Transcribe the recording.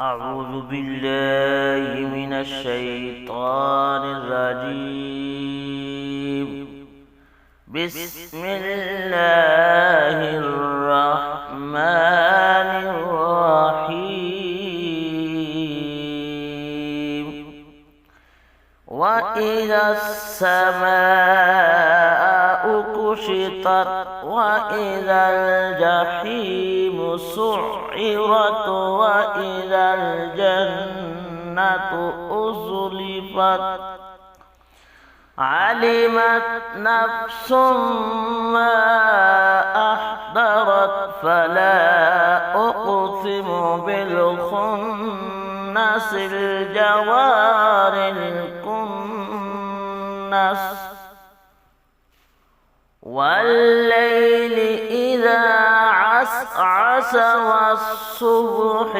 أعوذ بالله من الشيطان الرجيم. بسم الله الرحمن الرحيم. وإذا السماء كشطت وإذا الجحيم سعرت وإذا الجنة أزلفت علمت نفس ما أحضرت فلا أقسم بالخنس الجوار الكنس والليل إذا عسعس والصبح